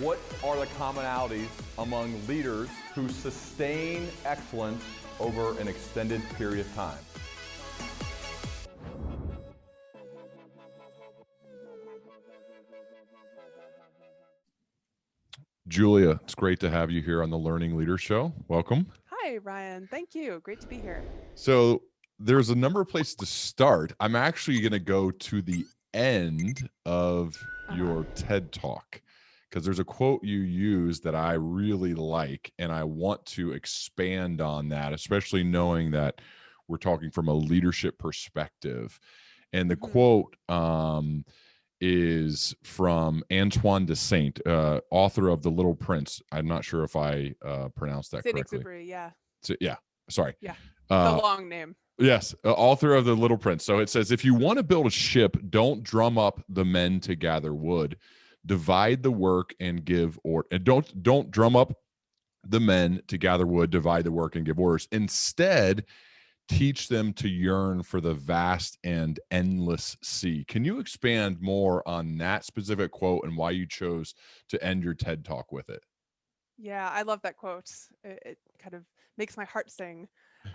What are the commonalities among leaders who sustain excellence over an extended period of time? Julia, it's great to have you here on the Learning Leader Show. Welcome. Hi, Ryan. Thank you. Great to be here. So there's a number of places to start. I'm actually going to go to the end of your TED Talk because there's a quote you use that I really like, and I want to expand on that, especially knowing that we're talking from a leadership perspective. And the quote is from Antoine de Saint, author of The Little Prince. I'm not sure if I pronounced that correctly. Saint-Exupéry, yeah. So, yeah, sorry. Yeah, the long name. Yes, author of The Little Prince. So it says, if you want to build a ship, don't drum up the men to gather wood. Divide the work and give order. And don't drum up the men to gather wood, divide the work and give orders. Instead, teach them to yearn for the vast and endless sea. Can you expand more on that specific quote and why you chose to end your TED Talk with it? Yeah, I love that quote. It kind of makes my heart sing.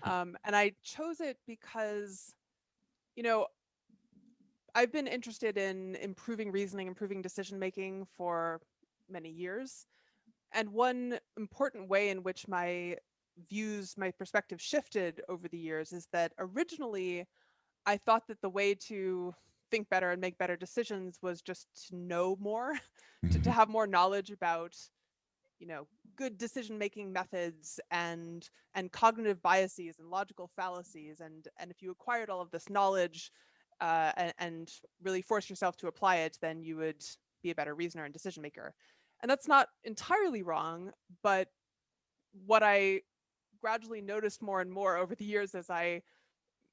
And I chose it because, I've been interested in improving reasoning, improving decision-making for many years. And one important way in which my perspective shifted over the years is that originally I thought that the way to think better and make better decisions was just to know more, to have more knowledge about, good decision-making methods and cognitive biases and logical fallacies. And if you acquired all of this knowledge and really force yourself to apply it, then you would be a better reasoner and decision maker. And that's not entirely wrong, but what I gradually noticed more and more over the years as I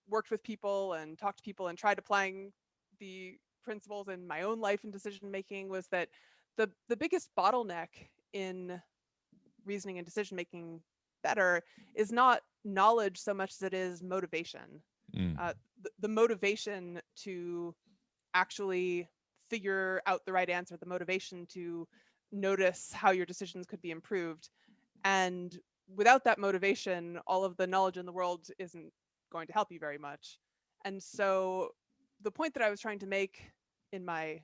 worked with people and talked to people and tried applying the principles in my own life and decision making was that the biggest bottleneck in reasoning and decision making better is not knowledge so much as it is motivation. The motivation to actually figure out the right answer, the motivation to notice how your decisions could be improved. And without that motivation, all of the knowledge in the world isn't going to help you very much. And so the point that I was trying to make in my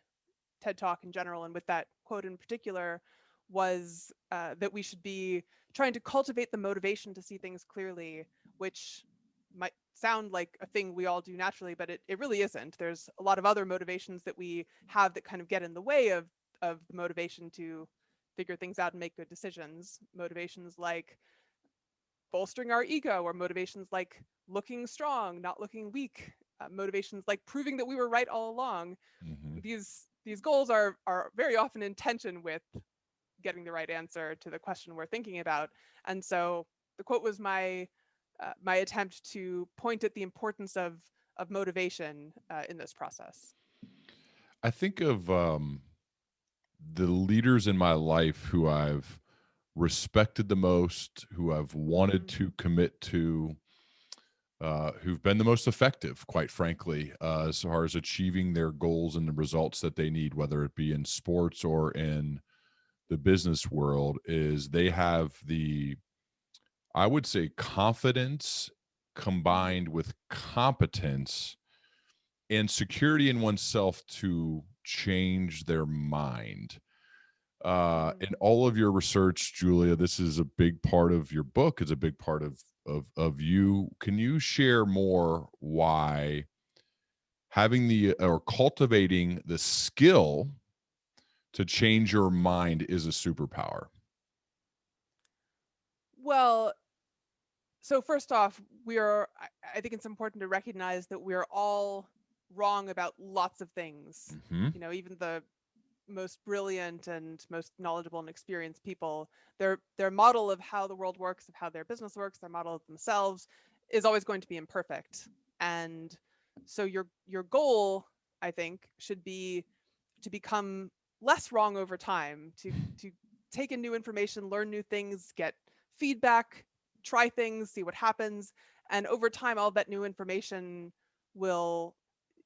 TED Talk in general, and with that quote in particular, was that we should be trying to cultivate the motivation to see things clearly, which might sound like a thing we all do naturally, but it really isn't. There's a lot of other motivations that we have that kind of get in the way of the motivation to figure things out and make good decisions. Motivations like bolstering our ego, or motivations like looking strong, not looking weak, motivations like proving that we were right all along. These goals are very often in tension with getting the right answer to the question we're thinking about. And so the quote was my attempt to point at the importance of motivation in this process. I think of the leaders in my life who I've respected the most, who I've wanted to commit to, who've been the most effective, quite frankly, as far as achieving their goals and the results that they need, whether it be in sports or in the business world, is they have the, I would say, confidence combined with competence and security in oneself to change their mind. In all of your research, Julia, this is a big part of your book. It's a big part of you. Can you share more why having the or cultivating the skill to change your mind is a superpower? Well, so first off, I think it's important to recognize that we're all wrong about lots of things. Even the most brilliant and most knowledgeable and experienced people, their model of how the world works, of how their business works, their model of themselves is always going to be imperfect. And so your goal, I think, should be to become less wrong over time, to take in new information, learn new things, get feedback, try things, see what happens. And over time, all that new information will,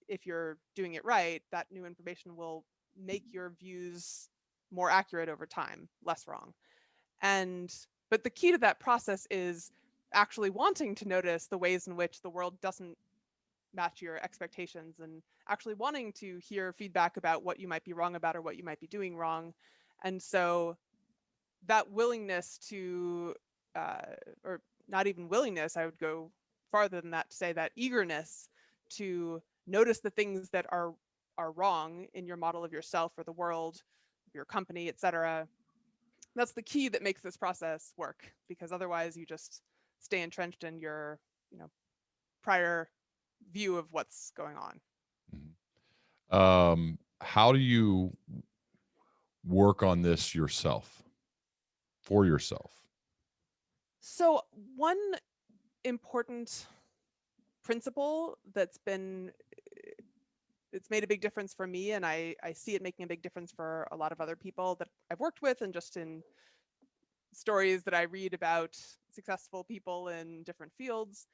if you're doing it right, that new information will make your views more accurate over time, less wrong. But the key to that process is actually wanting to notice the ways in which the world doesn't match your expectations, and actually wanting to hear feedback about what you might be wrong about or what you might be doing wrong. And so that willingness to, or not even willingness, I would go farther than that to say that eagerness to notice the things that are wrong in your model of yourself or the world, your company, etc. That's the key that makes this process work, because otherwise you just stay entrenched in your, prior view of what's going on. How do you work on this yourself, for yourself? So one important principle that's it's made a big difference for me, and I see it making a big difference for a lot of other people that I've worked with, and just in stories that I read about successful people in different fields.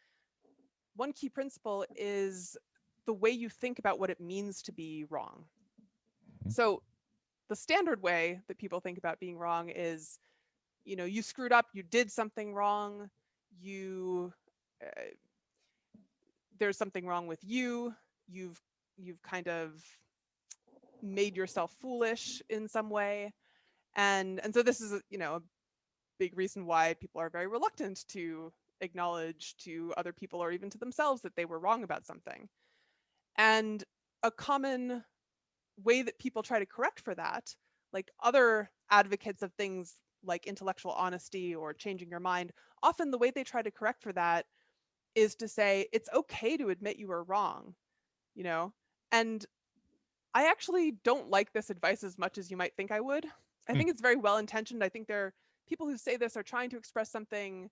One key principle is the way you think about what it means to be wrong. So the standard way that people think about being wrong is, you screwed up, you did something wrong, there's something wrong with you, you've kind of made yourself foolish in some way. And so this is, a big reason why people are very reluctant to acknowledge to other people or even to themselves that they were wrong about something. And a common way that people try to correct for that, like other advocates of things like intellectual honesty or changing your mind, often the way they try to correct for that is to say, it's okay to admit you were wrong, And I actually don't like this advice as much as you might think I would. I think it's very well intentioned. I think people who say this are trying to express something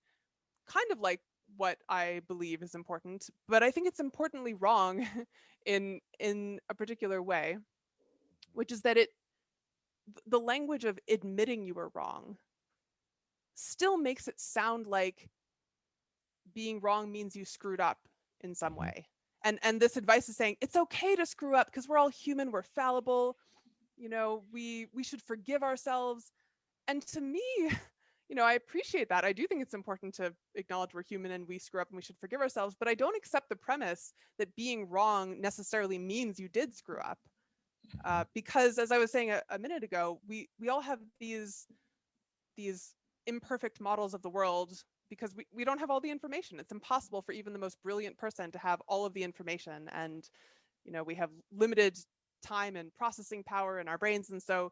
kind of like what I believe is important, but I think it's importantly wrong in a particular way, which is that the language of admitting you were wrong still makes it sound like being wrong means you screwed up in some way. And this advice is saying it's okay to screw up because we're all human, we're fallible, we should forgive ourselves. And to me, I appreciate that. I do think it's important to acknowledge we're human and we screw up and we should forgive ourselves, but I don't accept the premise that being wrong necessarily means you did screw up. Because as I was saying a minute ago, we all have these imperfect models of the world because we don't have all the information. It's impossible for even the most brilliant person to have all of the information. And, we have limited time and processing power in our brains. And so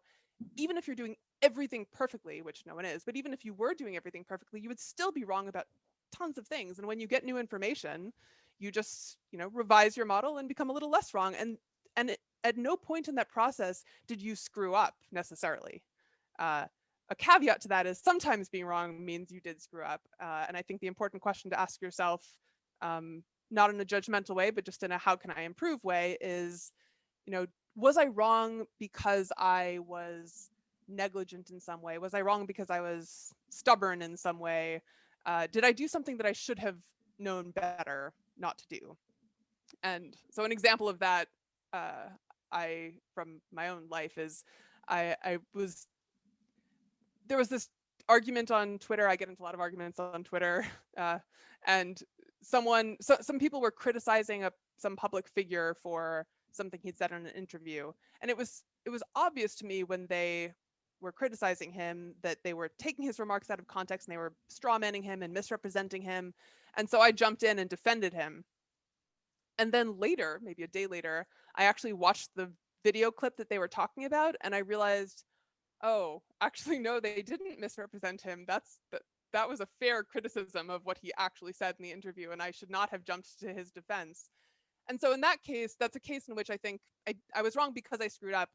even if you're doing everything perfectly, which no one is, but even if you were doing everything perfectly, you would still be wrong about tons of things. And when you get new information, you just, revise your model and become a little less wrong. And at no point in that process did you screw up necessarily. A caveat to that is sometimes being wrong means you did screw up. And I think the important question to ask yourself, not in a judgmental way, but just in a how can I improve way is, was I wrong because I was negligent in some way? Was I wrong because I was stubborn in some way? Did I do something that I should have known better not to do? And so an example of that, from my own life is there was this argument on Twitter. I get into a lot of arguments on Twitter, and some people were criticizing some public figure for something he'd said in an interview, and it was obvious to me when they were criticizing him that they were taking his remarks out of context and they were strawmanning him and misrepresenting him. And so I jumped in and defended him. And then later, maybe a day later, I actually watched the video clip that they were talking about, and I realized, oh, actually, no, they didn't misrepresent him. That was a fair criticism of what he actually said in the interview, and I should not have jumped to his defense. And so in that case, that's a case in which I think I was wrong because I screwed up.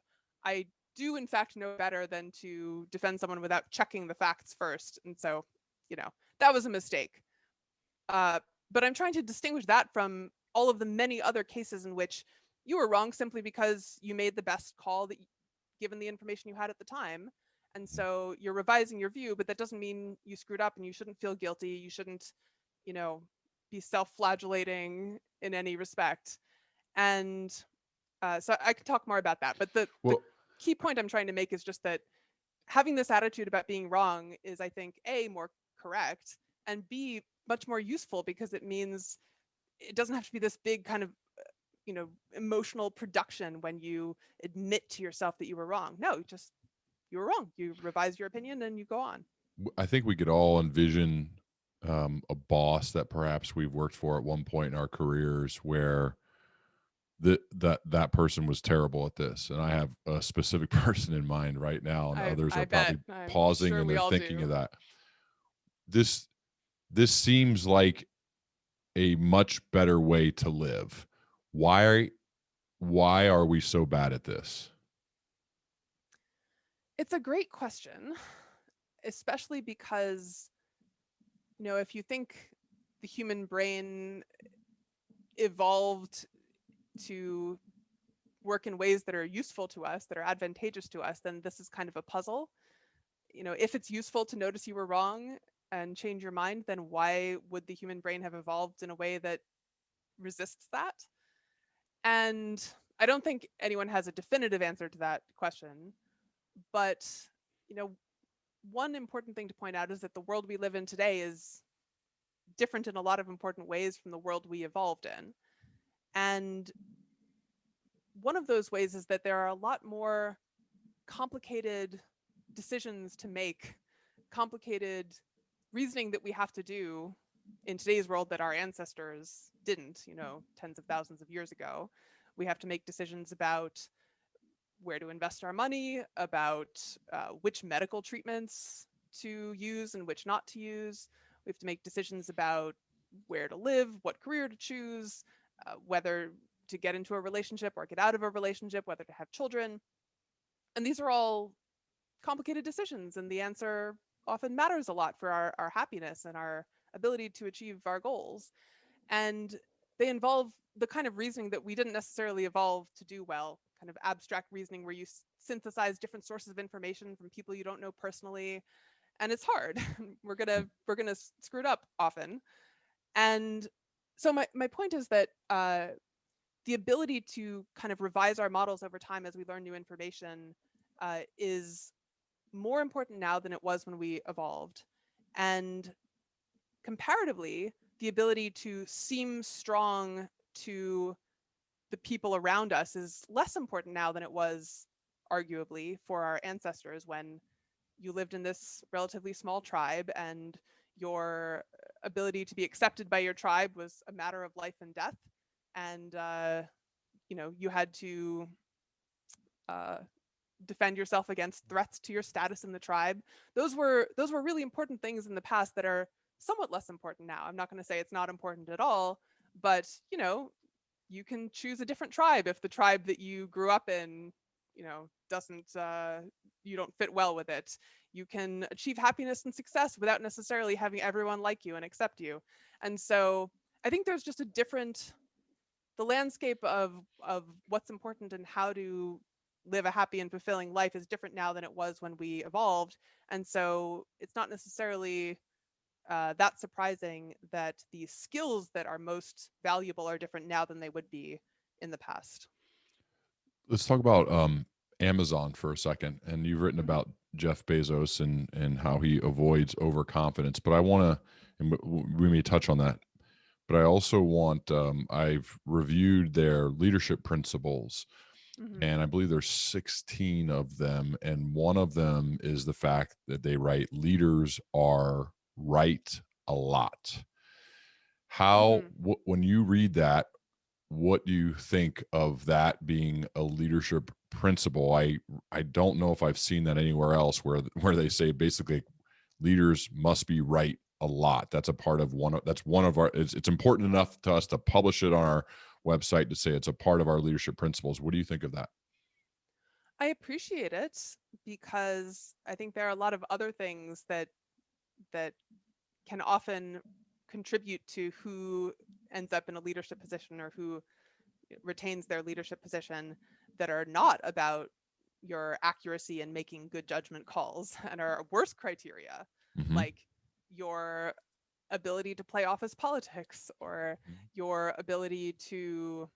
I do, in fact, know better than to defend someone without checking the facts first. And so, that was a mistake. But I'm trying to distinguish that from all of the many other cases in which you were wrong simply because you made the best call given the information you had at the time. And so you're revising your view, but that doesn't mean you screwed up, and you shouldn't feel guilty. You shouldn't, be self-flagellating in any respect. And so I could talk more about that. But the key point I'm trying to make is just that having this attitude about being wrong is, I think, A, more correct, and B, much more useful, because it means it doesn't have to be this big kind of emotional production when you admit to yourself that you were wrong. No, just you were wrong. You revise your opinion and you go on. I think we could all envision a boss that perhaps we've worked for at one point in our careers where that person was terrible at this, and I have a specific person in mind right now, and others I are probably bet. I'm pausing sure and we they're all thinking do. of that. This seems like a much better way to live. Why are we so bad at this? It's a great question, especially because, if you think the human brain evolved to work in ways that are useful to us, that are advantageous to us, then this is kind of a puzzle. If it's useful to notice you were wrong and change your mind, then why would the human brain have evolved in a way that resists that? And I don't think anyone has a definitive answer to that question. But, you know, one important thing to point out is that the world we live in today is different in a lot of important ways from the world we evolved in. And one of those ways is that there are a lot more complicated decisions to make, complicated reasoning that we have to do in today's world that our ancestors didn't, tens of thousands of years ago. We have to make decisions about where to invest our money, about which medical treatments to use and which not to use. We have to make decisions about where to live, what career to choose, whether to get into a relationship or get out of a relationship, whether to have children. And these are all complicated decisions, and the answer often matters a lot for our happiness and our ability to achieve our goals. And they involve the kind of reasoning that we didn't necessarily evolve to do well, kind of abstract reasoning where you synthesize different sources of information from people you don't know personally. And it's hard. we're gonna screw it up often. And so my point is that the ability to kind of revise our models over time as we learn new information is more important now than it was when we evolved. And comparatively, the ability to seem strong to the people around us is less important now than it was, arguably, for our ancestors when you lived in this relatively small tribe and your ability to be accepted by your tribe was a matter of life and death. And, you had to uh, defend yourself against threats to your status in the tribe. Those were really important things in the past that are somewhat less important now. I'm not going to say it's not important at all, but you can choose a different tribe if the tribe that you grew up in, doesn't you don't fit well with it. You can achieve happiness and success without necessarily having everyone like you and accept you. And so I think there's just a different the landscape of what's important and how to live a happy and fulfilling life is different now than it was when we evolved. And so it's not necessarily that surprising that the skills that are most valuable are different now than they would be in the past. Let's talk about Amazon for a second. And you've written Mm-hmm. about Jeff Bezos and how he avoids overconfidence. But I want to, and we may touch on that. But I also want, I've reviewed their leadership principles, Mm-hmm. and I believe there's 16 of them. And one of them is the fact that they write leaders are right a lot. How, Mm-hmm. when you read that, what do you think of that being a leadership principle? I don't know if I've seen that anywhere else where they say basically leaders must be right a lot. That's a part of that's one of our it's important enough to us to publish it on our website to say it's a part of our leadership principles. What do you think of that? I appreciate it because I think there are a lot of other things that can often contribute to who ends up in a leadership position or who retains their leadership position that are not about your accuracy in making good judgment calls and are worse criteria, Mm-hmm. like your ability to play office politics or your ability to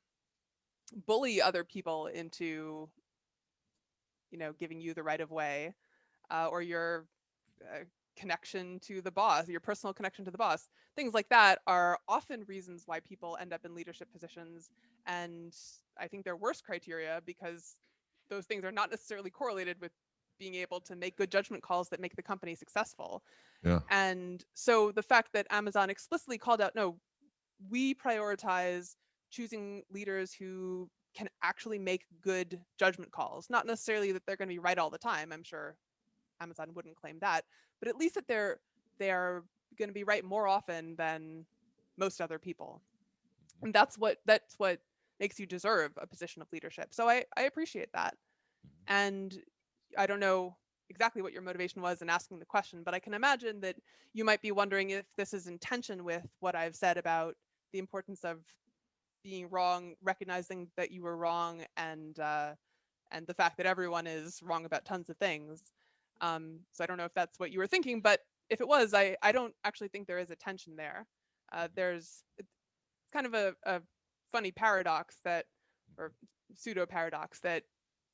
bully other people into giving you the right of way. or your connection to the boss, your personal connection to the boss. Things like that are often reasons why people end up in leadership positions. And I think they're worse criteria because those things are not necessarily correlated with being able to make good judgment calls that make the company successful. Yeah. And so the fact that Amazon explicitly called out, no, we prioritize choosing leaders who can actually make good judgment calls, not necessarily that they're going to be right all the time. I'm sure Amazon wouldn't claim that, but at least that they're going to be right more often than most other people. And that's what makes you deserve a position of leadership. So I appreciate that. And I don't know exactly what your motivation was in asking the question, but I can imagine that you might be wondering if this is in tension with what I've said about the importance of being wrong, recognizing that you were wrong, and the fact that everyone is wrong about tons of things. So I don't know if that's what you were thinking, but if it was, I don't actually think there is a tension there. It's kind of a funny paradox or pseudo paradox, that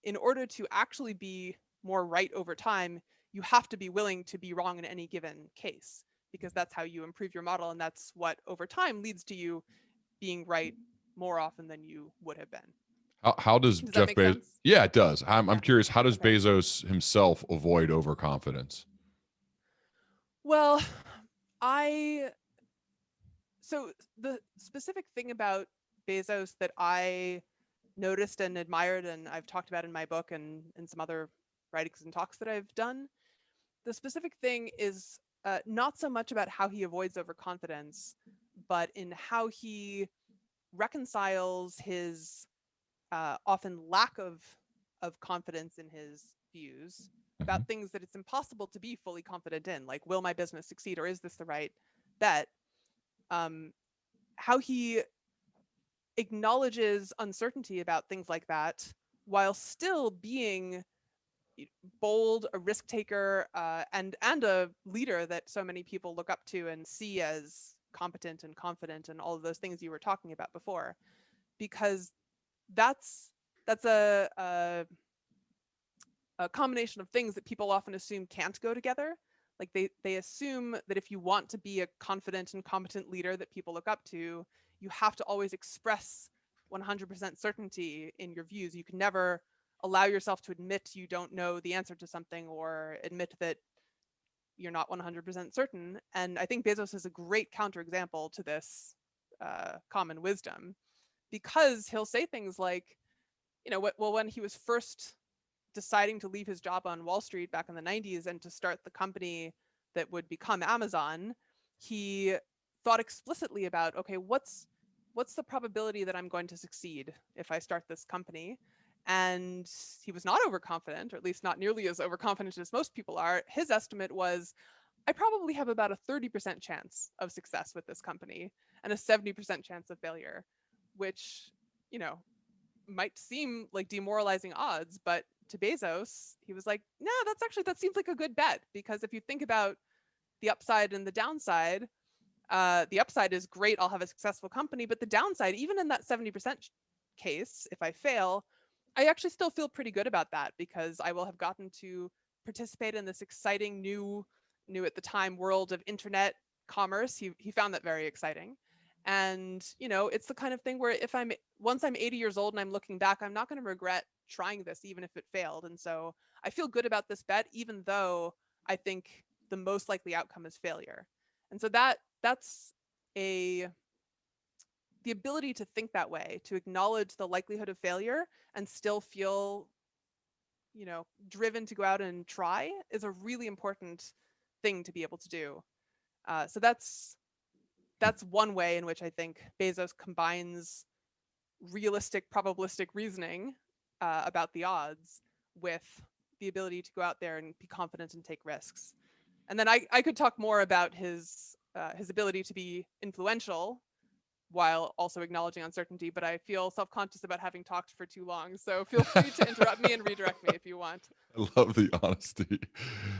in order to actually be more right over time, you have to be willing to be wrong in any given case, because that's how you improve your model, and that's what over time leads to you being right more often than you would have been. How does Does Jeff that make Bezos? sense? Yeah, it does. I'm Yeah. curious. How does Okay. Bezos himself avoid overconfidence? Well, so the specific thing about Bezos that I noticed and admired, and I've talked about in my book and in some other writings and talks that I've done, the specific thing is not so much about how he avoids overconfidence, but in how he reconciles his often lack of confidence in his views about things that it's impossible to be fully confident in, like, will my business succeed, or is this the right bet? How he acknowledges uncertainty about things like that while still being bold, a risk taker, and a leader that so many people look up to and see as competent and confident and all of those things you were talking about before, because that's a combination of things that people often assume can't go together. Like they assume that if you want to be a confident and competent leader that people look up to, you have to always express 100% certainty in your views. You can never allow yourself to admit you don't know the answer to something, or admit that you're not 100% certain. And I think Bezos is a great counterexample to this common wisdom, because he'll say things like, when he was first deciding to leave his job on Wall Street back in the 90s and to start the company that would become Amazon, he thought explicitly about, okay, what's the probability that I'm going to succeed if I start this company? And he was not overconfident, or at least not nearly as overconfident as most people are. His estimate was, I probably have about a 30% chance of success with this company and a 70% chance of failure, which, might seem like demoralizing odds, but to Bezos, he was like, no, that seems like a good bet, because if you think about the upside and the downside, the upside is great, I'll have a successful company, but the downside, even in that 70% case, if I fail, I actually still feel pretty good about that, because I will have gotten to participate in this exciting new at the time world of internet commerce. He found that very exciting. And it's the kind of thing where once I'm 80 years old and I'm looking back, I'm not going to regret trying this, even if it failed. And so I feel good about this bet, even though I think the most likely outcome is failure. And so that's the ability to think that way, to acknowledge the likelihood of failure and still feel driven to go out and try, is a really important thing to be able to do. So that's one way in which I think Bezos combines realistic, probabilistic reasoning about the odds with the ability to go out there and be confident and take risks. And then I could talk more about his ability to be influential while also acknowledging uncertainty, but I feel self-conscious about having talked for too long. So feel free to interrupt me and redirect me if you want. I love the honesty.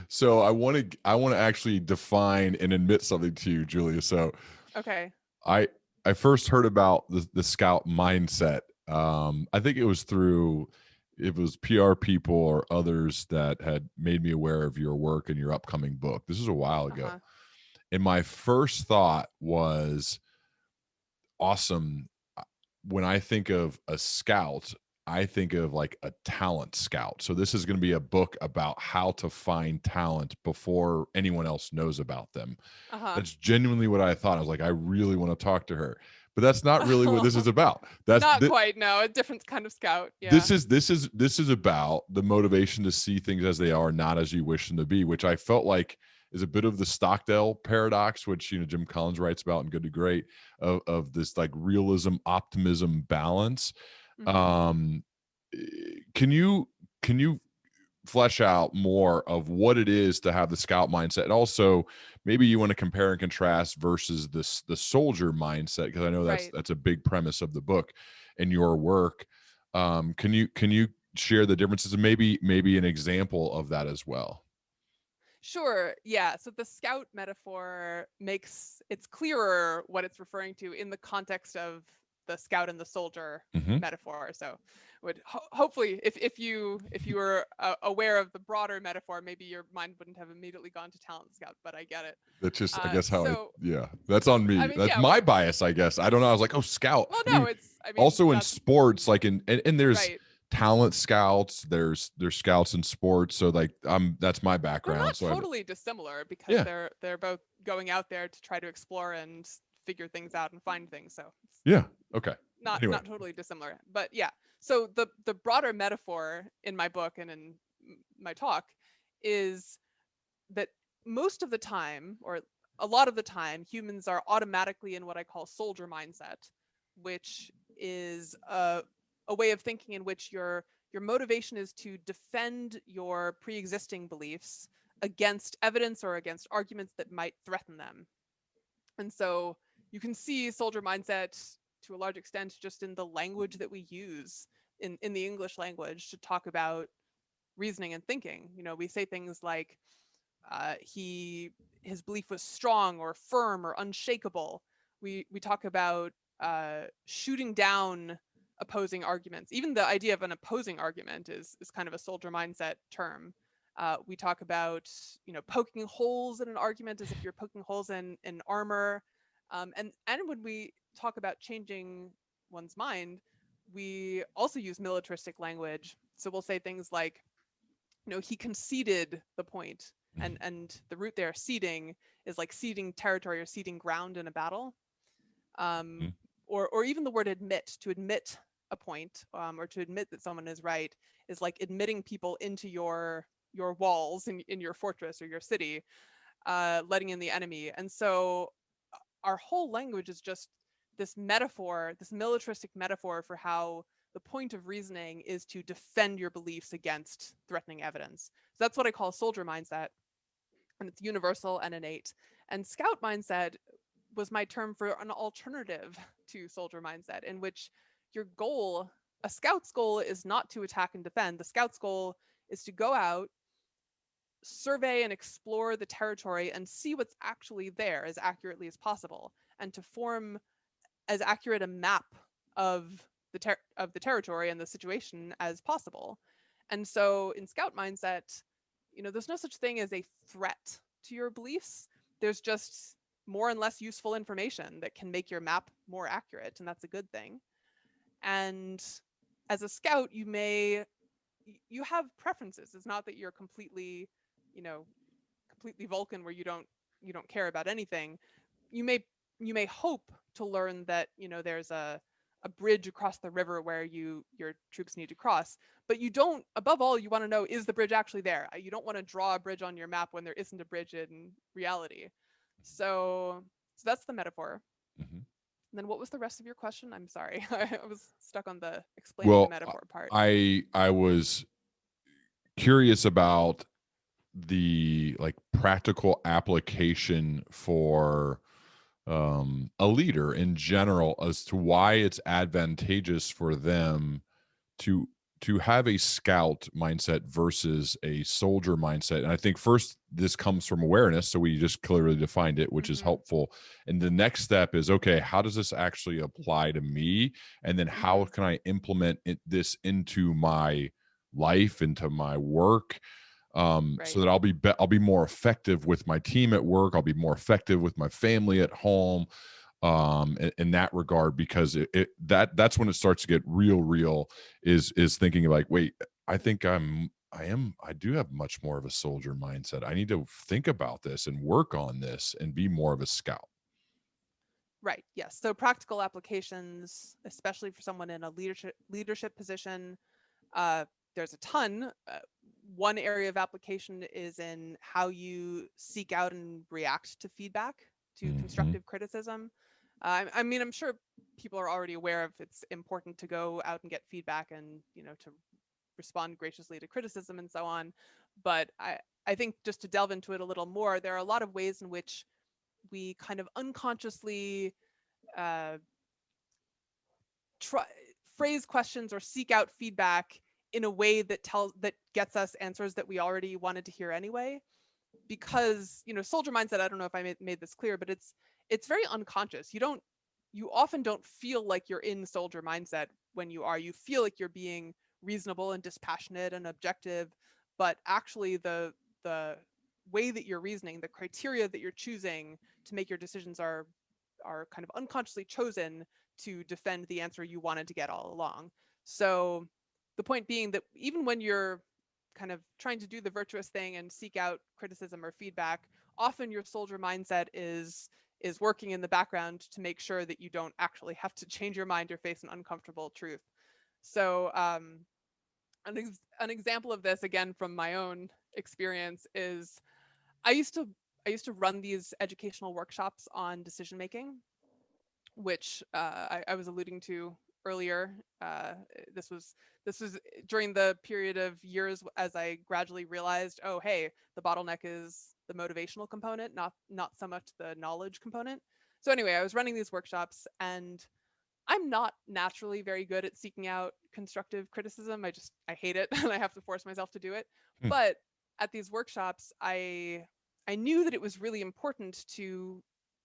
So I want to actually define and admit something to you, Julia. So Okay. I first heard about the scout mindset. I think it was through it was PR people or others that had made me aware of your work and your upcoming book. This was a while ago. Uh-huh. And my first thought was, awesome. When I think of a scout, I think of like a talent scout. So this is going to be a book about how to find talent before anyone else knows about them. Uh-huh. That's genuinely what I thought. I was like, I really want to talk to her. But that's not really what this is about. That's not quite. No, a different kind of scout. Yeah. This is about the motivation to see things as they are, not as you wish them to be, which I felt like is a bit of the Stockdale paradox, which Jim Collins writes about in Good to Great, of this like realism, optimism balance. Mm-hmm. Can you flesh out more of what it is to have the scout mindset, and also maybe you want to compare and contrast versus the soldier mindset, because I know that's a big premise of the book and your work. Can you share the differences and maybe an example of that as well? Sure. Yeah. So the scout metaphor makes it's clearer what it's referring to in the context of the scout and the soldier metaphor. So would hopefully if you were aware of the broader metaphor, maybe your mind wouldn't have immediately gone to talent scout, but I get it. That's just I guess how that's on me. I mean, that's my bias, I guess. I don't know. I was like, oh, scout. Well, no, I mean also in sports, like and there's talent scouts, there's scouts in sports, so like that's my background. They're not totally dissimilar, because they're both going out there to try to explore and figure things out and find things. So okay, not totally dissimilar, but yeah. So the broader metaphor in my book and in my talk is that most of the time, or a lot of the time, humans are automatically in what I call soldier mindset, which is a way of thinking in which your motivation is to defend your pre-existing beliefs against evidence or against arguments that might threaten them. And so you can see soldier mindset to a large extent just in the language that we use in the English language to talk about reasoning and thinking. We say things like his belief was strong or firm or unshakable. We talk about shooting down opposing arguments. Even the idea of an opposing argument is kind of a soldier mindset term. We talk about poking holes in an argument as if you're poking holes in armor. And when we talk about changing one's mind, we also use militaristic language. So we'll say things like, he conceded the point, and the root there, ceding, is like ceding territory or ceding ground in a battle. Or even the word admit, to admit a point, or to admit that someone is right, is like admitting people into your walls in your fortress or your city, letting in the enemy. And so our whole language is just this metaphor, this militaristic metaphor for how the point of reasoning is to defend your beliefs against threatening evidence. So that's what I call soldier mindset, and it's universal and innate. And scout mindset was my term for an alternative to soldier mindset, in which your goal, a scout's goal, is not to attack and defend. The scout's goal is to go out, survey and explore the territory, and see what's actually there as accurately as possible, and to form as accurate a map of the territory and the situation as possible. And so in scout mindset, there's no such thing as a threat to your beliefs. There's just more and less useful information that can make your map more accurate, and that's a good thing. And as a scout, you have preferences. It's not that you're completely Vulcan, where you don't care about anything. You may hope to learn that there's a bridge across the river where your troops need to cross, but you don't. Above all, you want to know, is the bridge actually there? You don't want to draw a bridge on your map when there isn't a bridge in reality. So that's the metaphor. And then what was the rest of your question? I'm sorry. I was stuck on the explaining the metaphor part. I was curious about the practical application for a leader in general, as to why it's advantageous for them to have a scout mindset versus a soldier mindset. And I think first, this comes from awareness. So we just clearly defined it, which is helpful. And the next step is, okay, how does this actually apply to me? And then how can I implement this into my life, into my work, so Right. that I'll be more effective with my team at work. I'll be more effective with my family at home, in that regard, because that's when it starts to get real is thinking like, wait, I think I do have much more of a soldier mindset. I need to think about this and work on this and be more of a scout. Right. Yes. So practical applications, especially for someone in a leadership position, there's a ton. One area of application is in how you seek out and react to feedback, to Mhm. constructive criticism. I mean, I'm sure people are already aware of it's important to go out and get feedback and, to respond graciously to criticism and so on. But I think just to delve into it a little more, there are a lot of ways in which we kind of unconsciously uh, try phrase questions or seek out feedback in a way that gets us answers that we already wanted to hear anyway. Because soldier mindset, I don't know if I made this clear, but it's very unconscious. You often don't feel like you're in soldier mindset when you feel like you're being reasonable and dispassionate and objective, but actually the way that you're reasoning, the criteria that you're choosing to make your decisions are kind of unconsciously chosen to defend the answer you wanted to get all along. So the point being that even when you're kind of trying to do the virtuous thing and seek out criticism or feedback, often your soldier mindset is working in the background to make sure that you don't actually have to change your mind or face an uncomfortable truth. So an example of this, again from my own experience, is I used to I used to run these educational workshops on decision making, which I was alluding to earlier. This was during the period of years as I gradually realized, oh, hey, the bottleneck is the motivational component, not so much the knowledge component. So anyway, I was running these workshops, and I'm not naturally very good at seeking out constructive criticism. I hate it, and I have to force myself to do it. Hmm. But at these workshops, I knew that it was really important to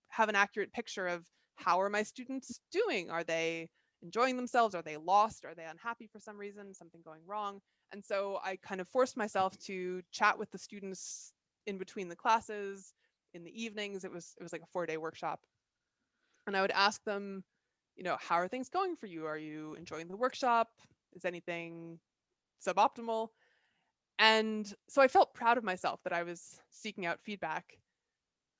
have an accurate picture of how are my students doing? Are they enjoying themselves? Are they lost? Are they unhappy for some reason? Something going wrong? And so I kind of forced myself to chat with the students in between the classes, in the evenings. It was like a 4-day workshop. And I would ask them, how are things going for you? Are you enjoying the workshop? Is anything suboptimal? And so I felt proud of myself that I was seeking out feedback,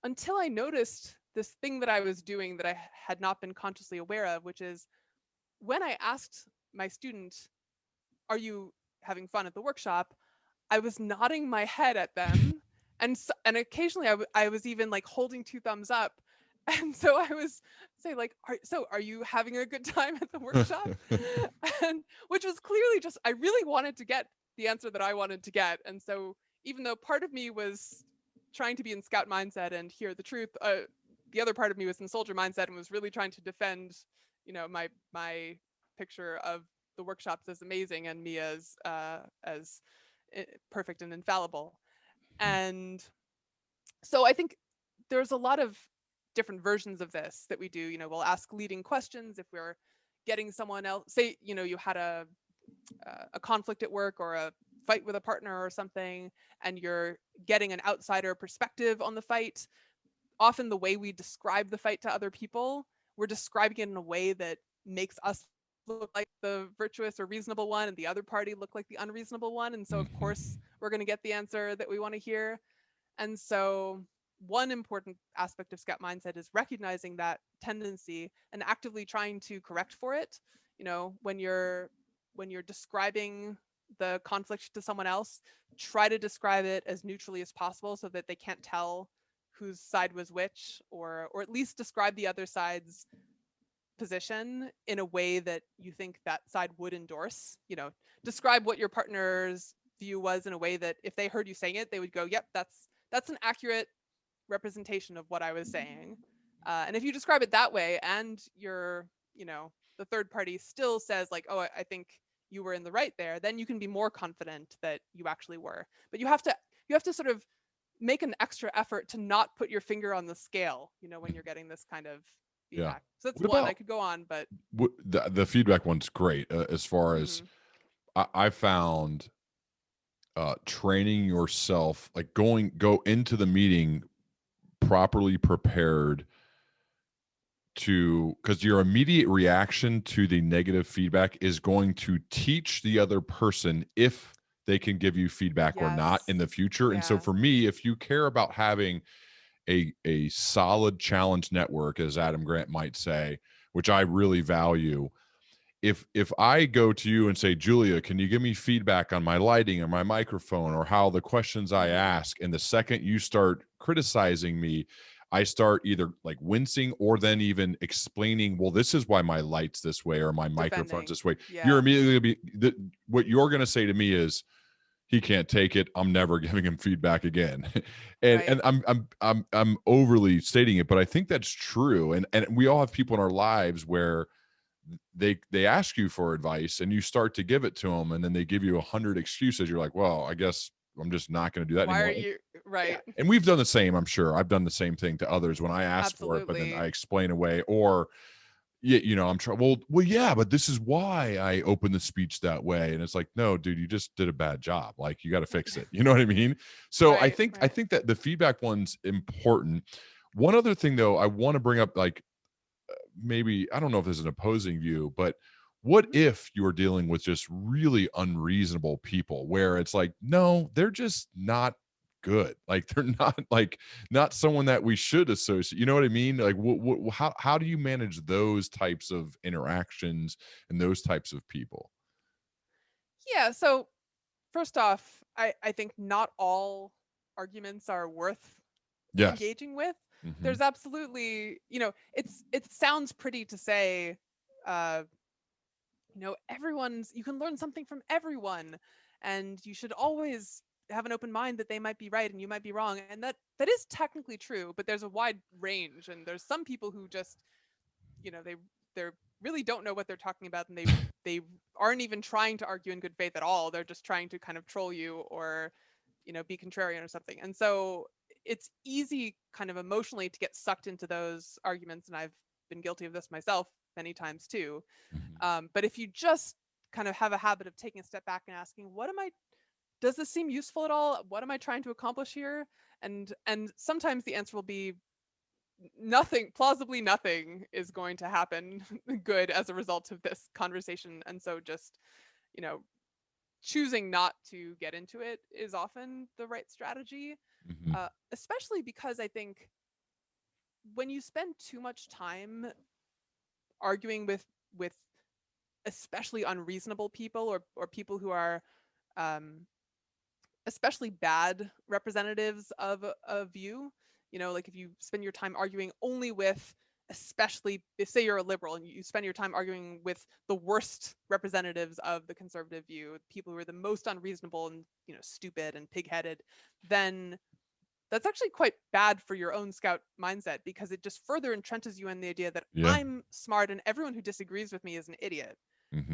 until I noticed this thing that I was doing that I had not been consciously aware of, which is when I asked my student, are you having fun at the workshop? I was nodding my head at them. And occasionally I was even like holding 2 thumbs up. And so I was say like, are you having a good time at the workshop? And which was clearly just, I really wanted to get the answer that I wanted to get. And so even though part of me was trying to be in scout mindset and hear the truth, the other part of me was in soldier mindset and was really trying to defend, my picture of the workshops as amazing and me as perfect and infallible. And so I think there's a lot of different versions of this that we do. We'll ask leading questions if we're getting someone else. Say, you had a conflict at work or a fight with a partner or something, and you're getting an outsider perspective on the fight. Often the way we describe the fight to other people, we're describing it in a way that makes us look like the virtuous or reasonable one and the other party look like the unreasonable one. And so of course we're going to get the answer that we want to hear. And so one important aspect of scout mindset is recognizing that tendency and actively trying to correct for it. When you're describing the conflict to someone else, try to describe it as neutrally as possible so that they can't tell whose side was which, or at least describe the other side's position in a way that you think that side would endorse. Describe what your partner's view was in a way that if they heard you saying it, they would go, yep, that's an accurate representation of what I was saying. And if you describe it that way, and the third party still says like, oh, I think you were in the right there, then you can be more confident that you actually were. But you have to sort of make an extra effort to not put your finger on the scale, when you're getting this kind of Yeah. feedback. So that's What one. I about could go on, but the feedback one's great, as far as mhm. I found training yourself, like go into the meeting properly prepared because your immediate reaction to the negative feedback is going to teach the other person if they can give you feedback or not in the future. And so Yeah. for me, if you care about having a solid challenge network, as Adam Grant might say, which I really value, if I go to you and say, Julia, can you give me feedback on my lighting or my microphone or how the questions I ask, and the second you start criticizing me, I start either like wincing or then even explaining, well, this is why my light's this way or my microphone's this way. Yeah. You're immediately gonna be what you're going to say to me is, he can't take it. I'm never giving him feedback again. And I'm overly stating it, but I think that's true. And we all have people in our lives where they ask you for advice and you start to give it to them, and then they give you 100 excuses. You're like, well, I guess I'm just not going to do that Why anymore. are you right? Yeah. And we've done the same. I'm sure I've done the same thing to others when I ask for it, but then I explain away, or I'm trying. Well, yeah, but this is why I opened the speech that way. And it's like, no, dude, you just did a bad job. Like, you got to fix it. You know what I mean? So I think that the feedback one's important. One other thing though, I want to bring up, like, maybe, I don't know if there's an opposing view, but what if you're dealing with just really unreasonable people where it's like, no, they're just not good. Like, they're not someone that we should associate. You know what I mean? Like, how do you manage those types of interactions and those types of people? Yeah. So first off, I think not all arguments are worth engaging with. Mm-hmm. There's absolutely, it sounds pretty to say, you can learn something from everyone, and you should always have an open mind that they might be right and you might be wrong. And that is technically true, but there's a wide range, and there's some people who just, they really don't know what they're talking about, and they aren't even trying to argue in good faith at all. They're just trying to kind of troll you or, be contrarian or something. And so it's easy kind of emotionally to get sucked into those arguments, and I've been guilty of this myself many times too. But if you just kind of have a habit of taking a step back and asking, does this seem useful at all? What am I trying to accomplish here? And sometimes the answer will be nothing. Plausibly nothing is going to happen good as a result of this conversation. And so just, choosing not to get into it is often the right strategy. Especially because I think when you spend too much time arguing with especially unreasonable people, or people who are especially bad representatives of a view, like if you spend your time arguing only with, especially if, say, you're a liberal and you spend your time arguing with the worst representatives of the conservative view, people who are the most unreasonable and stupid and pig-headed, then that's actually quite bad for your own scout mindset, because it just further entrenches you in the idea that I'm smart and everyone who disagrees with me is an idiot.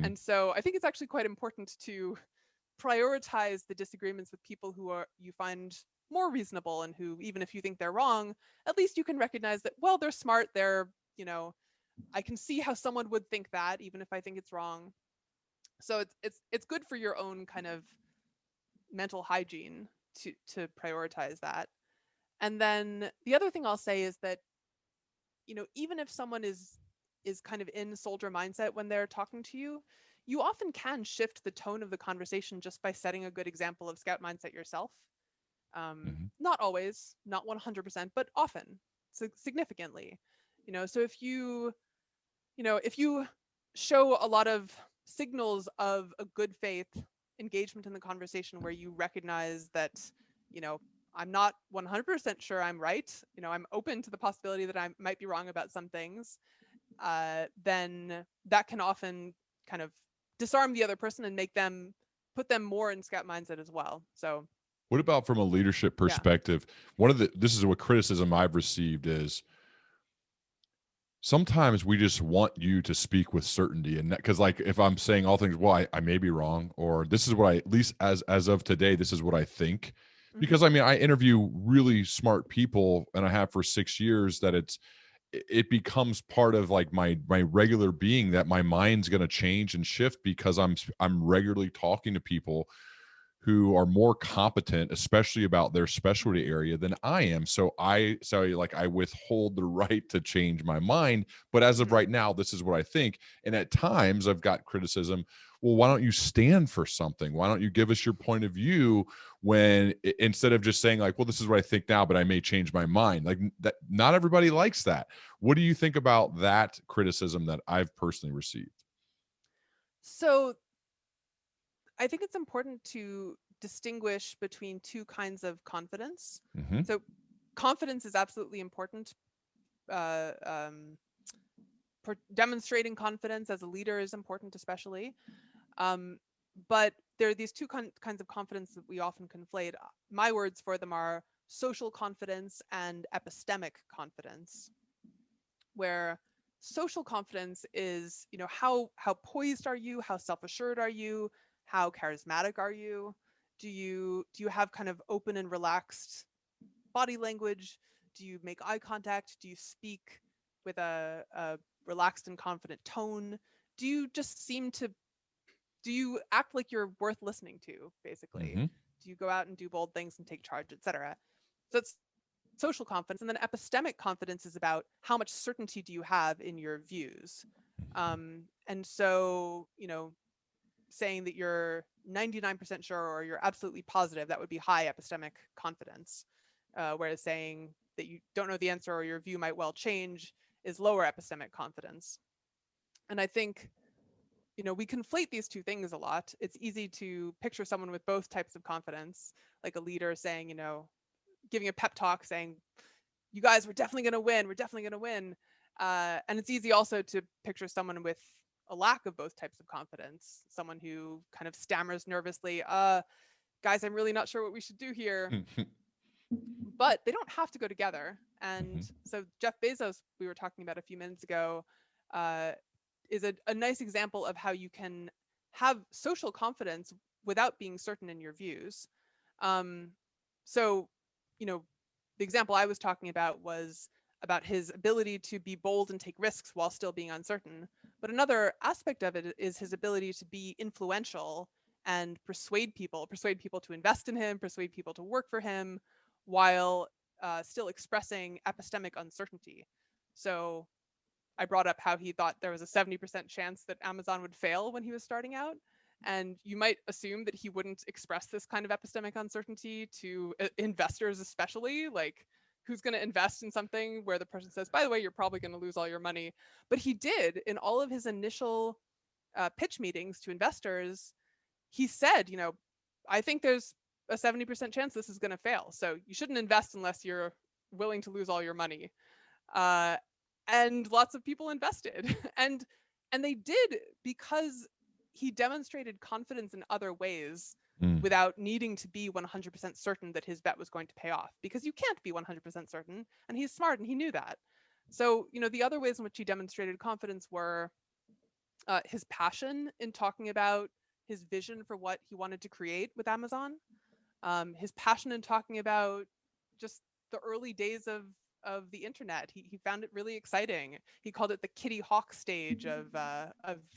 And so I think it's actually quite important to prioritize the disagreements with people who you find more reasonable, and who, even if you think they're wrong, at least you can recognize that, well, they're smart. They're, I can see how someone would think that, even if I think it's wrong. So it's good for your own kind of mental hygiene to prioritize that. And then the other thing I'll say is that, even if someone is kind of in soldier mindset when they're talking to you, you often can shift the tone of the conversation just by setting a good example of scout mindset yourself. Not always, not 100%, but often, significantly. So if you show a lot of signals of a good faith engagement in the conversation, where you recognize that, I'm not 100% sure I'm right, I'm open to the possibility that I might be wrong about some things, then that can often kind of disarm the other person and put them more in scout mindset as well. So what about from a leadership perspective? This is what criticism I've received is, sometimes we just want you to speak with certainty, and because, like, if I'm saying all things, well, I may be wrong, or this is what I, at least as of today, this is what I think. Because I mean, I interview really smart people, and I have for 6 years, that it becomes part of like my regular being, that my mind's going to change and shift, because I'm regularly talking to people who are more competent, especially about their specialty area, than I am. So I withhold the right to change my mind. But as of right now, this is what I think. And at times I've got criticism. Well, why don't you stand for something? Why don't you give us your point of view when instead of just saying like, well, this is what I think now, but I may change my mind. Like that, not everybody likes that. What do you think about that criticism that I've personally received? So I think it's important to distinguish between two kinds of confidence. Mm-hmm. So confidence is absolutely important. Uh, um, Demonstrating confidence as a leader is important, especially. But there are these two kinds of confidence that we often conflate. My words for them are social confidence and epistemic confidence, where social confidence is, how poised are you, how self-assured are you, how charismatic are you, do you have kind of open and relaxed body language, do you make eye contact, do you speak with a relaxed and confident tone, do you just do you act like you're worth listening to, basically? Mm-hmm. Do you go out and do bold things and take charge, etc.? So it's social confidence. And then epistemic confidence is about how much certainty do you have in your views. And so, saying that you're 99% sure or you're absolutely positive, that would be high epistemic confidence. Whereas saying that you don't know the answer or your view might well change is lower epistemic confidence. And I think, we conflate these two things a lot. It's easy to picture someone with both types of confidence, like a leader saying, giving a pep talk saying, you guys, we're definitely going to win. We're definitely going to win. And it's easy also to picture someone with a lack of both types of confidence, someone who kind of stammers nervously, guys, I'm really not sure what we should do here. But they don't have to go together. And so Jeff Bezos, we were talking about a few minutes ago, is a nice example of how you can have social confidence without being certain in your views. So, the example I was talking about was about his ability to be bold and take risks while still being uncertain. But another aspect of it is his ability to be influential and persuade people to invest in him, persuade people to work for him, while still expressing epistemic uncertainty. So I brought up how he thought there was a 70% chance that Amazon would fail when he was starting out. And you might assume that he wouldn't express this kind of epistemic uncertainty to investors, especially. Like, who's going to invest in something where the person says, by the way, you're probably going to lose all your money? But he did in all of his initial pitch meetings to investors. He said, I think there's a 70% chance this is going to fail. So you shouldn't invest unless you're willing to lose all your money. And lots of people invested. and they did, because he demonstrated confidence in other ways without needing to be 100% certain that his bet was going to pay off, because you can't be 100% certain, and he's smart and he knew that. So, the other ways in which he demonstrated confidence were his passion in talking about his vision for what he wanted to create with Amazon, his passion in talking about just the early days of the internet. He found it really exciting. He called it the Kitty Hawk stage of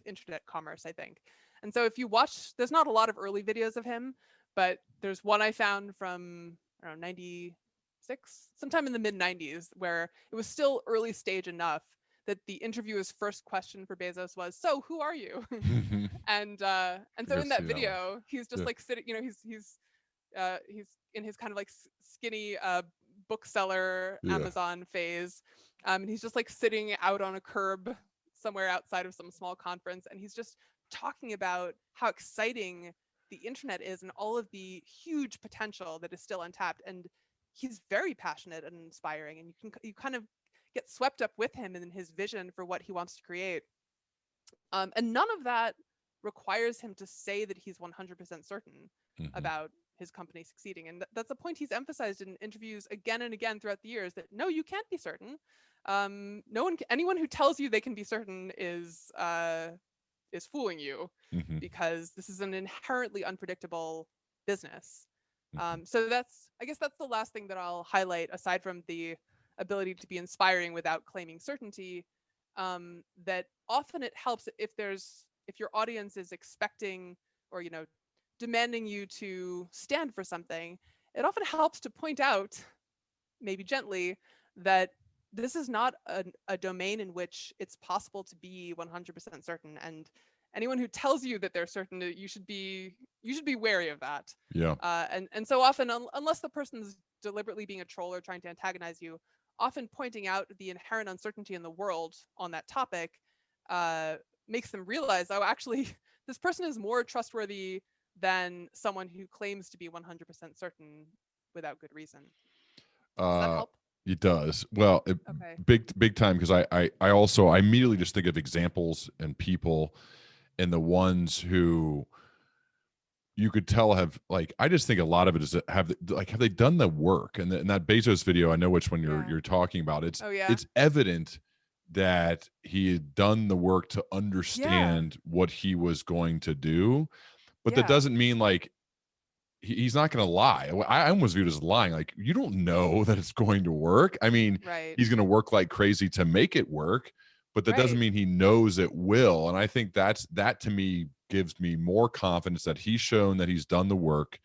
internet commerce, I think. And so if you watch, there's not a lot of early videos of him, but there's one I found from around 96, sometime in the mid 90s, where it was still early stage enough that the interviewer's first question for Bezos was, "So who are you?" and so in that video, he's just like sitting, he's in his kind of like skinny bookseller Amazon phase. And he's just like sitting out on a curb somewhere outside of some small conference. And he's just talking about how exciting the internet is and all of the huge potential that is still untapped. And he's very passionate and inspiring. And you kind of get swept up with him in his vision for what he wants to create. And none of that requires him to say that he's 100% certain about his company succeeding. And that's a point he's emphasized in interviews again and again throughout the years, that no, you can't be certain. Anyone who tells you they can be certain is fooling you, because this is an inherently unpredictable business. So I guess that's the last thing that I'll highlight, aside from the ability to be inspiring without claiming certainty, that often it helps if your audience is expecting or demanding you to stand for something, it often helps to point out, maybe gently, that this is not a domain in which it's possible to be 100% certain. And anyone who tells you that they're certain, you should be wary of that. Yeah. And so often, unless the person's deliberately being a troll or trying to antagonize you, often pointing out the inherent uncertainty in the world on that topic makes them realize, oh, actually, this person is more trustworthy than someone who claims to be 100% certain without good reason. Does that help? It does. Well, Okay. big time, because I immediately just think of examples and people, and the ones who you could tell have, like, I just think a lot of it is that have they done the work, and in that Bezos video, I know which one Yeah. you're talking about. It's Oh, yeah. it's evident that he had done the work to understand what he was going to do, but that Yeah. doesn't mean like he's not going to lie. I almost view it as lying. Like, you don't know that it's going to work. I mean, Right. he's going to work like crazy to make it work, but that doesn't Right. mean he knows it will. And I think that to me gives me more confidence that he's shown that he's done the work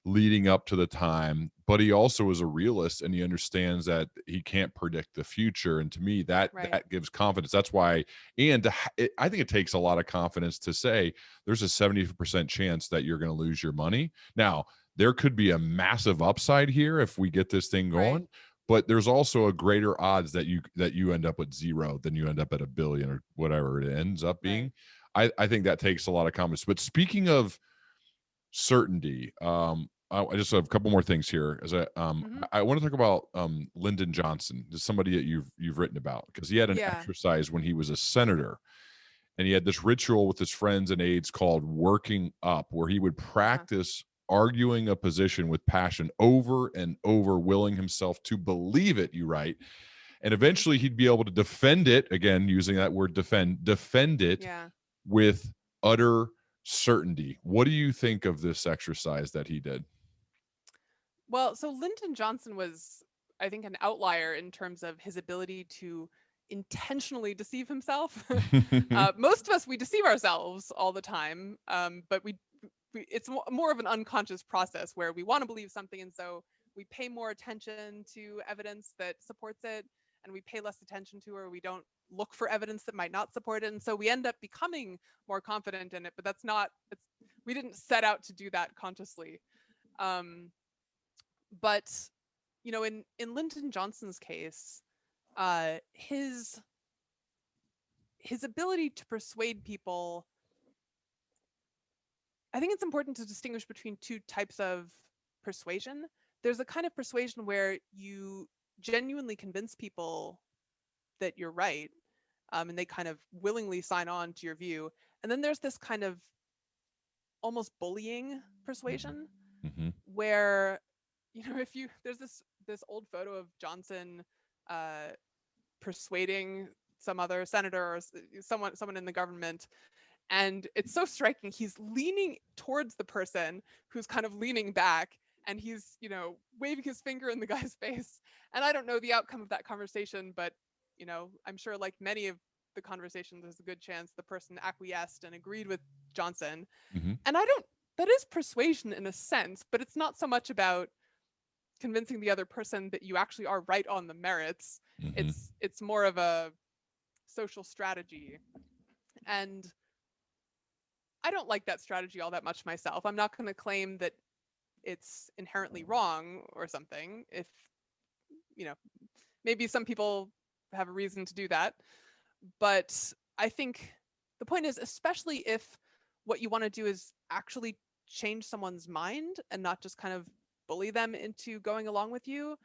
leading up to the time, but he also is a realist and he understands that he can't predict the future. And to me, that Right. gives confidence. That's why, and I think it takes a lot of confidence to say there's a 70% chance that you're going to lose your money. Now, there could be a massive upside here if we get this thing going, Right. but there's also a greater odds that you end up with zero than you end up at a billion or whatever it ends up being. Right. I think that takes a lot of confidence. But speaking of certainty, I just have a couple more things here. As Mm-hmm. I want to talk about Lyndon Johnson, just somebody that you've written about, because he had an Yeah. exercise when he was a senator, and he had this ritual with his friends and aides called working up, where he would practice arguing a position with passion over and over, willing himself to believe it. You write, and eventually he'd be able to defend it, again using that word defend it Yeah. with utter certainty. What do you think of this exercise that he did? Well, so Lyndon Johnson was, I think, an outlier in terms of his ability to intentionally deceive himself. Most of us, we deceive ourselves all the time, but it's more of an unconscious process where we want to believe something, and so we pay more attention to evidence that supports it, and we pay less attention to, or we don't look for evidence that might not support it, and so we end up becoming more confident in it. But we didn't set out to do that consciously. Um, but in Lyndon Johnson's case, his ability to persuade people, I think it's important to distinguish between two types of persuasion. There's a kind of persuasion where you genuinely convince people that you're right, and they kind of willingly sign on to your view. And then there's this kind of almost bullying persuasion, Mm-hmm. where if there's this old photo of Johnson persuading some other senator or someone in the government, and it's so striking. He's leaning towards the person who's kind of leaning back, and he's waving his finger in the guy's face. And I don't know the outcome of that conversation, but I'm sure, like many of the conversations, there's a good chance the person acquiesced and agreed with Johnson. Mm-hmm. And that is persuasion in a sense, but it's not so much about convincing the other person that you actually are right on the merits. Mm-hmm. It's more of a social strategy. And I don't like that strategy all that much myself. I'm not going to claim that it's inherently wrong or something. If, maybe some people have a reason to do that. But I think the point is, especially if what you want to do is actually change someone's mind and not just kind of bully them into going along with you,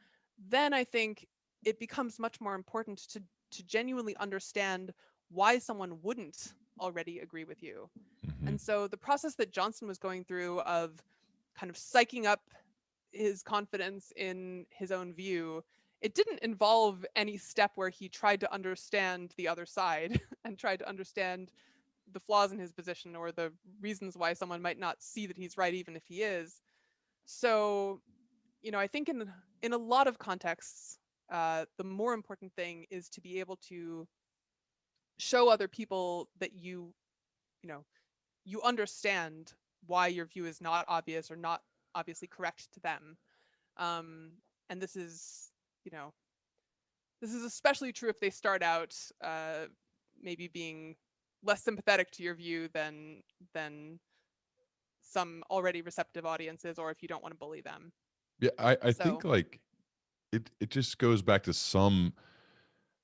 then I think it becomes much more important to genuinely understand why someone wouldn't already agree with you. Mm-hmm. And so the process that Johnson was going through of kind of psyching up his confidence in his own view, it didn't involve any step where he tried to understand the other side and tried to understand the flaws in his position or the reasons why someone might not see that he's right even if he is. So, I think in a lot of contexts, the more important thing is to be able to show other people that you understand why your view is not obvious or not obviously correct to them. And this is, this is especially true if they start out maybe being less sympathetic to your view than some already receptive audiences, or if you don't want to bully them. Yeah, I think So, like it just goes back to some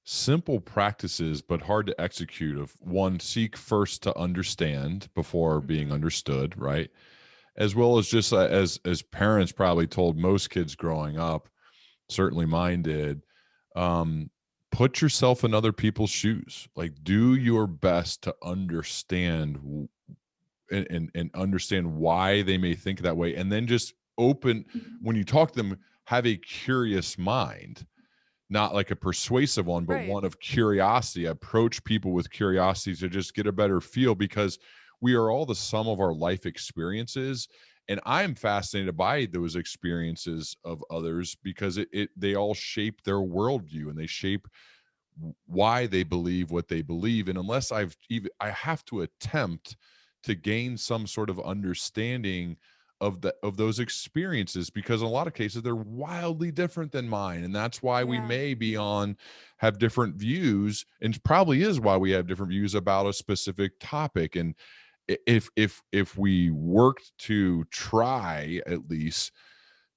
simple practices but hard to execute of one, seek first to understand before being understood, right? As well as just as parents probably told most kids growing up, certainly mine did, um put yourself in other people's shoes, like do your best to understand and understand why they may think that way, and then just open when you talk to them, have a curious mind, not like a persuasive one, but right. one of curiosity. Approach people with curiosity to just get a better feel, because we are all the sum of our life experiences. And I'm fascinated by those experiences of others because they all shape their worldview and they shape why they believe what they believe. And unless I have to attempt to gain some sort of understanding of those experiences, because in a lot of cases they're wildly different than mine, and that's why we Yeah. may be on have different views, and probably is why we have different views about a specific topic. And if we worked to try at least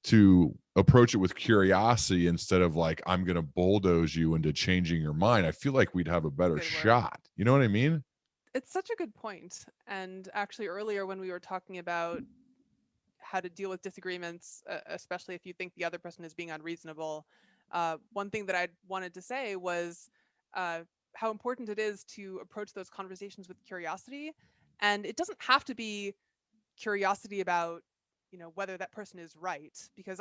to approach it with curiosity instead of like I'm going to bulldoze you into changing your mind, I feel like we'd have a better Good word. shot. You know what I mean? It's such a good point. And actually, earlier when we were talking about how to deal with disagreements, especially if you think the other person is being unreasonable, one thing that I wanted to say was uh, how important it is to approach those conversations with curiosity. And it doesn't have to be curiosity about, whether that person is right, because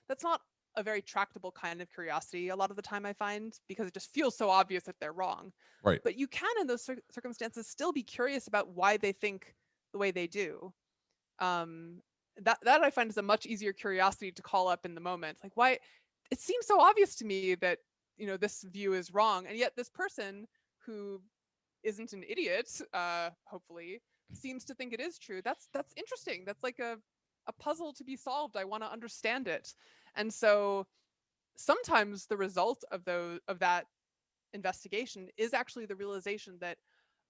that's not a very tractable kind of curiosity a lot of the time, I find, because it just feels so obvious that they're wrong. Right. But you can, in those circumstances, still be curious about why they think the way they do. um that I find is a much easier curiosity to call up in the moment. Like, why it seems so obvious to me that this view is wrong, and yet this person who isn't an idiot, hopefully, seems to think it is true. That's interesting. That's like a puzzle to be solved. I want to understand it. And so sometimes the result of that investigation is actually the realization that,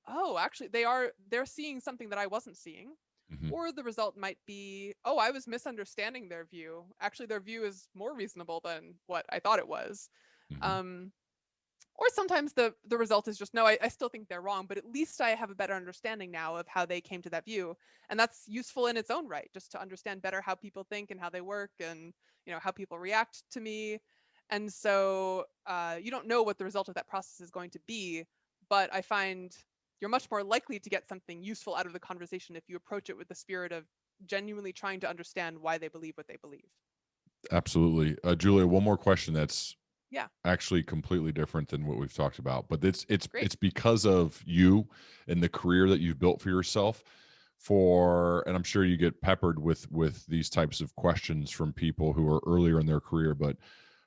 oh, actually they're seeing something that I wasn't seeing. Mhm. Or the result might be, oh, I was misunderstanding their view. Actually, their view is more reasonable than what I thought it was. Mhm. Um, or sometimes the result is just, no, I still think they're wrong, but at least I have a better understanding now of how they came to that view. And that's useful in its own right, just to understand better how people think and how they work, and how people react to me. And so you don't know what the result of that process is going to be, but I find you're much more likely to get something useful out of the conversation if you approach it with the spirit of genuinely trying to understand why they believe what they believe. Absolutely. Julia, one more question that's Yeah, actually completely different than what we've talked about, but it's it's great. it's because of you and the career that you've built for yourself, and I'm sure you get peppered with these types of questions from people who are earlier in their career, but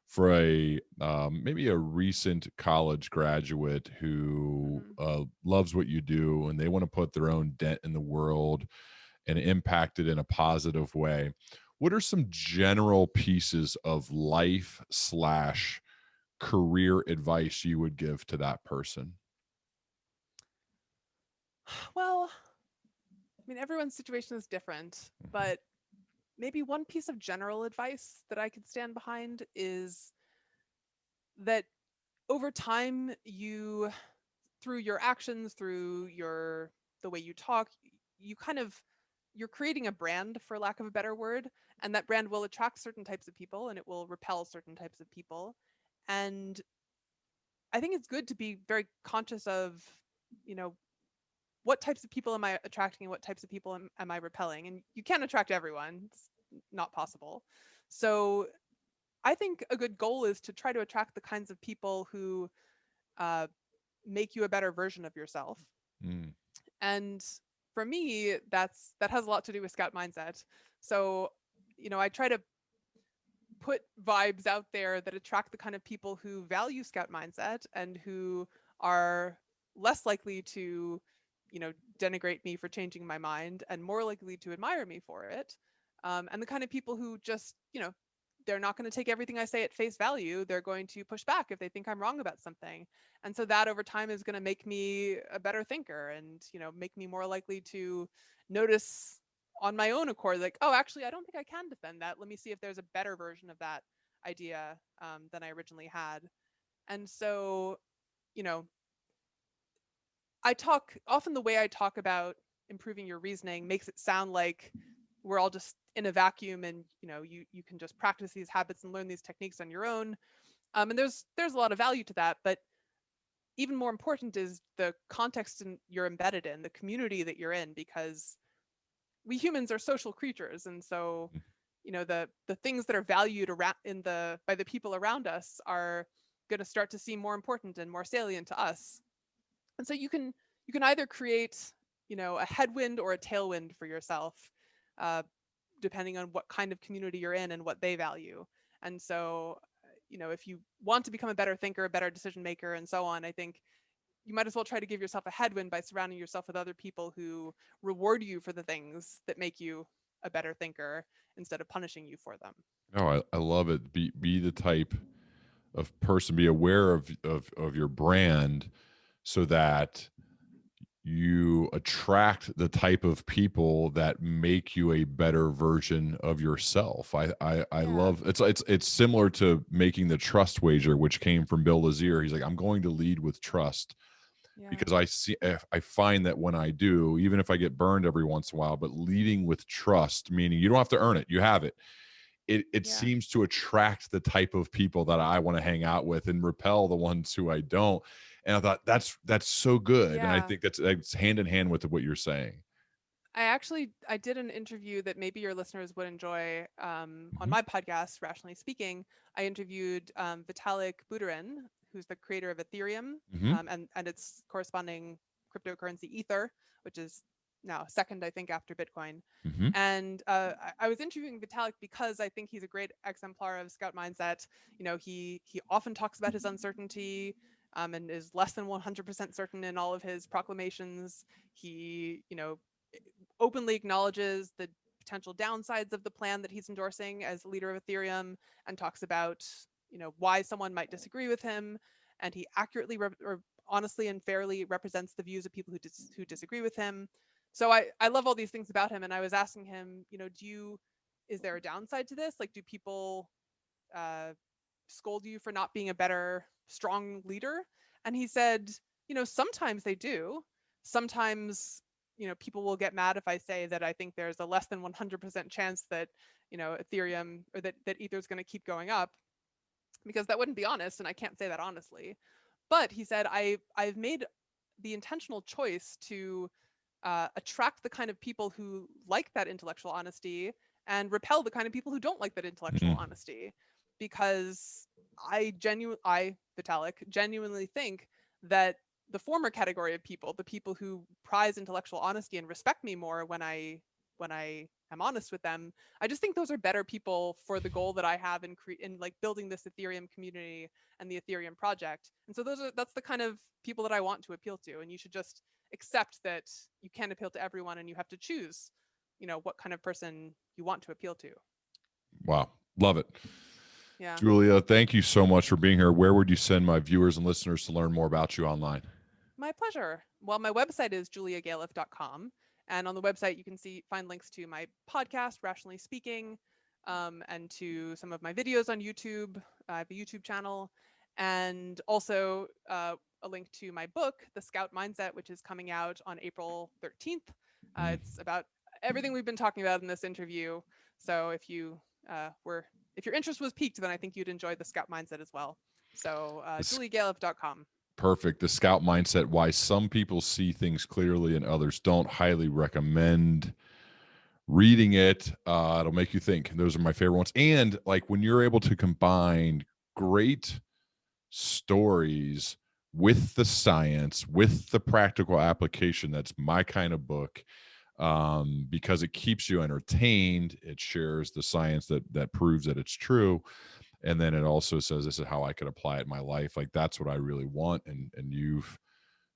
for a maybe a recent college graduate who Hmm. loves what you do and they want to put their own dent in the world and impact it in a positive way, what are some general pieces of life slash career advice you would give to that person? Well, I mean, everyone's situation is different, but maybe one piece of general advice that I could stand behind is that over time, through your actions, through the way you talk, you kind of you're creating a brand, for lack of a better word, and that brand will attract certain types of people and it will repel certain types of people. And I think it's good to be very conscious of, you know, what types of people am I attracting and what types of people am I repelling? And you can't attract everyone. It's not possible. So I think a good goal is to try to attract the kinds of people who uh, make you a better version of yourself. Mm. And for me, that has a lot to do with scout mindset. So, I try to put vibes out there that attract the kind of people who value scout mindset and who are less likely to denigrate me for changing my mind and more likely to admire me for it. And the kind of people who just, they're not going to take everything I say at face value. They're going to push back if they think I'm wrong about something. And so that over time is going to make me a better thinker and, make me more likely to notice on my own accord, like, oh, actually, I don't think I can defend that. Let me see if there's a better version of that idea than I originally had. And so, you know, the way I talk about improving your reasoning makes it sound like we're all just in a vacuum and, you can just practice these habits and learn these techniques on your own. And there's a lot of value to that, but even more important is the context you're embedded in, the community that you're in, because we humans are social creatures. And so, the things that are valued around by the people around us are going to start to seem more important and more salient to us. And so you can either create, a headwind or a tailwind for yourself, depending on what kind of community you're in and what they value. And so, if you want to become a better thinker, a better decision maker, and so on, I think you might as well try to give yourself a headwind by surrounding yourself with other people who reward you for the things that make you a better thinker instead of punishing you for them. Oh, I love it. Be the type of person, be aware of your brand so that you attract the type of people that make you a better version of yourself. I love it's similar to making the trust wager, which came from Bill Lazier. He's like, I'm going to lead with trust. Yeah. Because I find that when I do, even if I get burned every once in a while, but leading with trust, meaning you don't have to earn it, you have it. It seems to attract the type of people that I want to hang out with and repel the ones who I don't. And I thought that's so good. Yeah. And I think that's hand in hand with what you're saying. I did an interview that maybe your listeners would enjoy on my podcast, Rationally Speaking. I interviewed Vitalik Buterin, who's the creator of Ethereum and its corresponding cryptocurrency Ether, which is now second, I think, after Bitcoin. And I was interviewing Vitalik because I think he's a great exemplar of Scout mindset. He often talks about his uncertainty and is less than 100% certain in all of his proclamations. He, openly acknowledges the potential downsides of the plan that he's endorsing as leader of Ethereum and talks about, why someone might disagree with him. And he accurately or honestly and fairly represents the views of people who disagree with him. So I love all these things about him. And I was asking him, is there a downside to this? Like, do people scold you for not being a better, strong leader? And he said, sometimes they do. Sometimes, people will get mad if I say that I think there's a less than 100% chance that, Ethereum or that Ether is going to keep going up, because that wouldn't be honest. And I can't say that honestly. But he said, I've made the intentional choice to attract the kind of people who like that intellectual honesty and repel the kind of people who don't like that intellectual honesty, because Vitalik, genuinely think that the former category of people, the people who prize intellectual honesty and respect me more when I am honest with them, I just think those are better people for the goal that I have in like building this Ethereum community and the Ethereum project. And so that's the kind of people that I want to appeal to. And you should just accept that you can't appeal to everyone, and you have to choose, what kind of person you want to appeal to. Wow. Love it. Yeah. Julia, thank you so much for being here. Where would you send my viewers and listeners to learn more about you online? My pleasure. Well, my website is juliagalef.com. And on the website, you can find links to my podcast, Rationally Speaking, and to some of my videos on YouTube. I have a YouTube channel, and also a link to my book, The Scout Mindset, which is coming out on April 13th. It's about everything we've been talking about in this interview. So if your interest was piqued, then I think you'd enjoy The Scout Mindset as well. So juliagalef.com. Perfect. The Scout Mindset, why some people see things clearly and others don't. Highly recommend reading it. It'll make you think. Those are my favorite ones. And like when you're able to combine great stories with the science, with the practical application, that's my kind of book, because it keeps you entertained. It shares the science that proves that it's true. And then it also says, this is how I could apply it in my life. Like, that's what I really want. And you've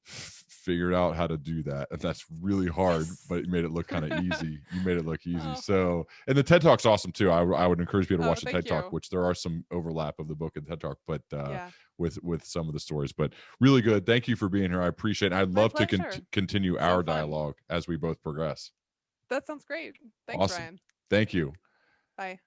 figured out how to do that, and that's really hard. Yes. But it made it look kind of easy. You made it look easy. Oh. So, and the TED Talk's awesome too. I would encourage people to Oh, watch the TED thank Talk, you. which there are some overlap of the book and TED Talk, but Yeah. with some of the stories. But really good. Thank you for being here. I appreciate it. I'd My love to pleasure. continue So our fun. dialogue as we both progress. That sounds great. Thanks, Awesome. Ryan. Thank you. Bye.